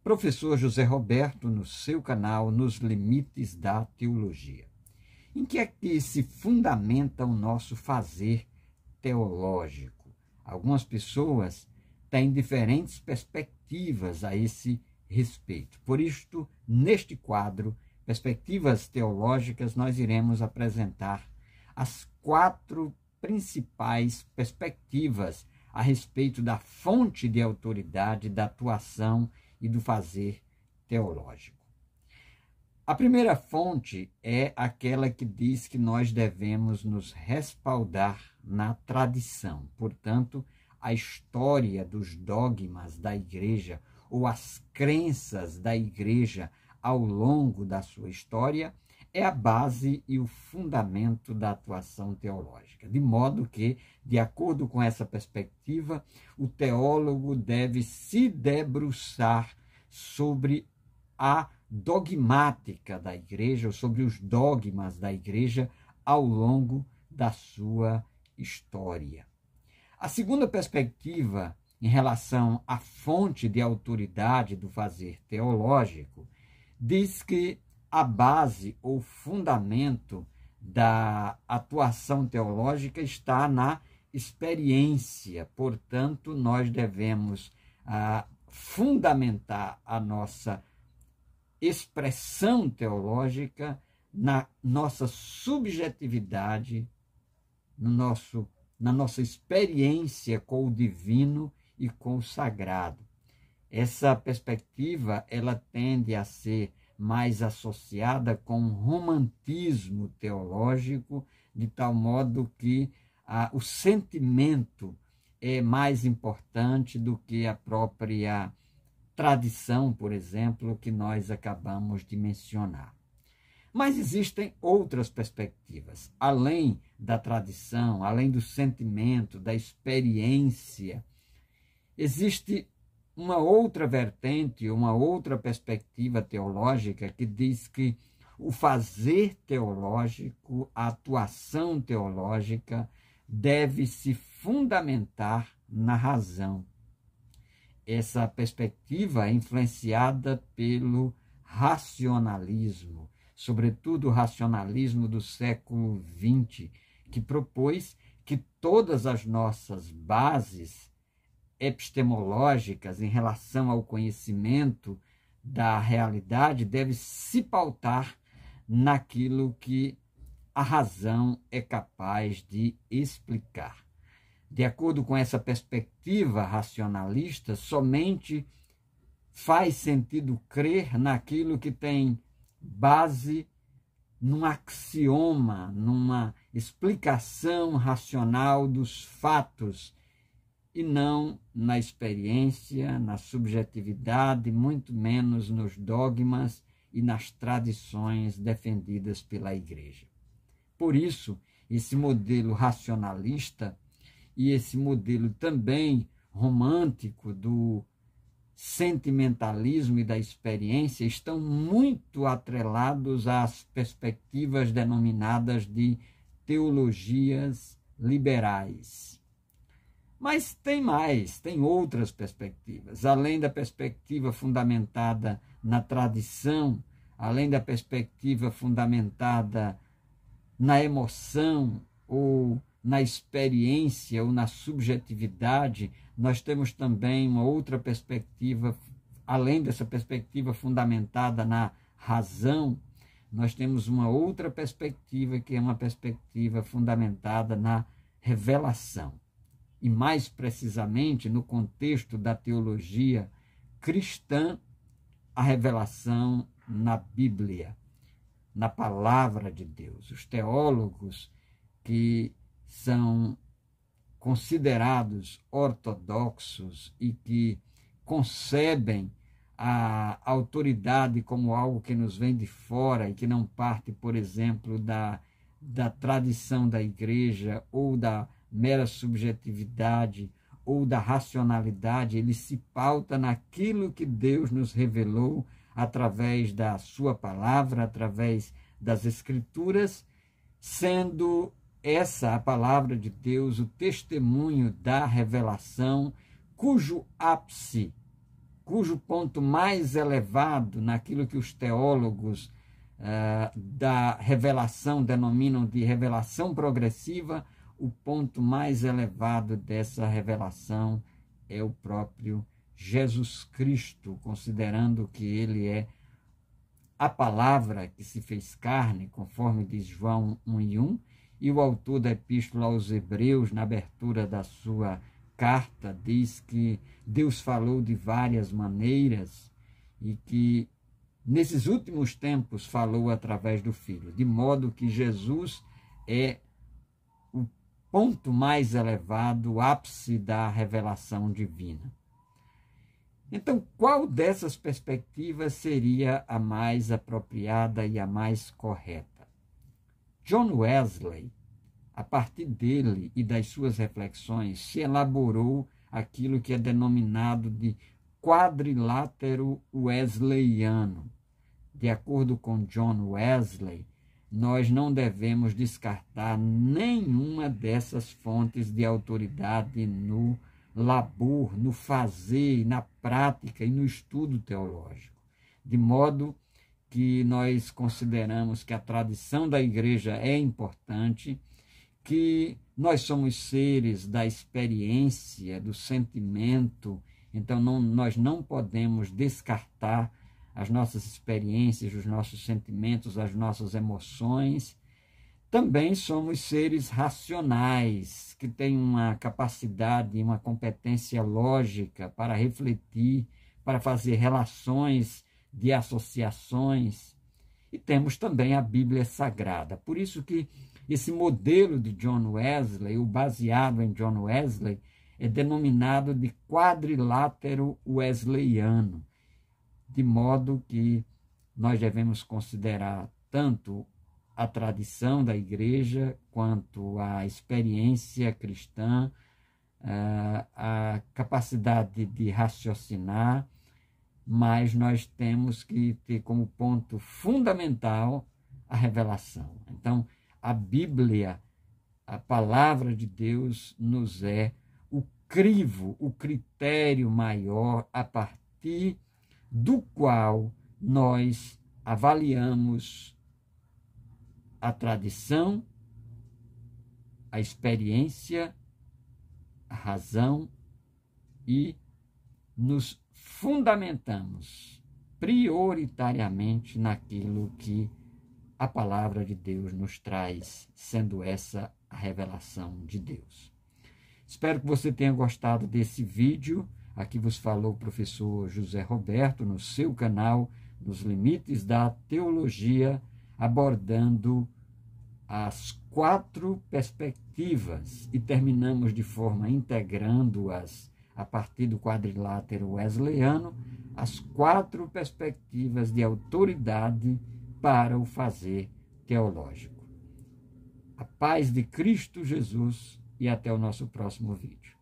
Professor José Roberto, no seu canal Nos Limites da Teologia. Em que é que se fundamenta o nosso fazer teológico? Algumas pessoas têm diferentes perspectivas a esse respeito. Por isto, neste quadro, Perspectivas Teológicas, nós iremos apresentar as 4 principais perspectivas a respeito da fonte de autoridade, da atuação e do fazer teológico. A primeira fonte é aquela que diz que nós devemos nos respaldar na tradição. Portanto, a história dos dogmas da igreja ou as crenças da igreja ao longo da sua história é a base e o fundamento da atuação teológica. De modo que, de acordo com essa perspectiva, o teólogo deve se debruçar sobre a dogmática da igreja, ou sobre os dogmas da igreja ao longo da sua história. A segunda perspectiva, em relação à fonte de autoridade do fazer teológico, diz que a base ou fundamento da atuação teológica está na experiência. Portanto, nós devemos fundamentar a nossa expressão teológica na nossa subjetividade, na nossa experiência com o divino e com o sagrado. Essa perspectiva ela tende a ser mais associada com um romantismo teológico, de tal modo que o sentimento é mais importante do que a própria tradição, por exemplo, que nós acabamos de mencionar. Mas existem outras perspectivas, além da tradição, além do sentimento, da experiência. Existe uma outra vertente, uma outra perspectiva teológica que diz que o fazer teológico, a atuação teológica, deve se fundamentar na razão. Essa perspectiva é influenciada pelo racionalismo, sobretudo o racionalismo do século XX, que propôs que todas as nossas bases epistemológicas em relação ao conhecimento da realidade deve se pautar naquilo que a razão é capaz de explicar. De acordo com essa perspectiva racionalista, somente faz sentido crer naquilo que tem base num axioma, numa explicação racional dos fatos, e não na experiência, na subjetividade, muito menos nos dogmas e nas tradições defendidas pela igreja. Por isso, esse modelo racionalista e esse modelo também romântico do sentimentalismo e da experiência estão muito atrelados às perspectivas denominadas de teologias liberais. Mas tem mais, tem outras perspectivas, além da perspectiva fundamentada na tradição, além da perspectiva fundamentada na emoção ou na experiência ou na subjetividade, nós temos também uma outra perspectiva, além dessa perspectiva fundamentada na razão, nós temos uma outra perspectiva que é uma perspectiva fundamentada na revelação. E mais precisamente no contexto da teologia cristã, a revelação na Bíblia, na palavra de Deus. Os teólogos que são considerados ortodoxos e que concebem a autoridade como algo que nos vem de fora e que não parte, por exemplo, da tradição da igreja ou da mera subjetividade ou da racionalidade, ele se pauta naquilo que Deus nos revelou através da sua palavra, através das Escrituras, sendo essa, a palavra de Deus, o testemunho da revelação, cujo ápice cujo ponto mais elevado, naquilo que os teólogos da revelação denominam de revelação progressiva, o ponto mais elevado dessa revelação é o próprio Jesus Cristo, considerando que ele é a palavra que se fez carne, conforme diz João 1:1, e o autor da Epístola aos Hebreus, na abertura da sua carta, diz que Deus falou de várias maneiras e que nesses últimos tempos falou através do Filho, de modo que Jesus é o ponto mais elevado, o ápice da revelação divina. Então, qual dessas perspectivas seria a mais apropriada e a mais correta? John Wesley, a partir dele e das suas reflexões, se elaborou aquilo que é denominado de quadrilátero wesleyano. De acordo com John Wesley, nós não devemos descartar nenhuma dessas fontes de autoridade no labor, no fazer, na prática e no estudo teológico. De modo que nós consideramos que a tradição da igreja é importante, que nós somos seres da experiência, do sentimento, então nós não podemos descartar as nossas experiências, os nossos sentimentos, as nossas emoções. Também somos seres racionais, que têm uma capacidade, uma competência lógica para refletir, para fazer relações de associações. E temos também a Bíblia Sagrada. Por isso que esse modelo de John Wesley, o baseado em John Wesley, é denominado de quadrilátero wesleyano, de modo que nós devemos considerar tanto a tradição da igreja quanto a experiência cristã, a capacidade de raciocinar, mas nós temos que ter como ponto fundamental a revelação. Então, a Bíblia, a palavra de Deus, nos é o crivo, o critério maior a partir do qual nós avaliamos a tradição, a experiência, a razão e nos fundamentamos prioritariamente naquilo que a palavra de Deus nos traz, sendo essa a revelação de Deus. Espero que você tenha gostado desse vídeo. Aqui vos falou o professor José Roberto, no seu canal, Nos Limites da Teologia, abordando as 4 perspectivas e terminamos de forma integrando-as a partir do quadrilátero wesleyano, as 4 perspectivas de autoridade para o fazer teológico. A paz de Cristo Jesus e até o nosso próximo vídeo.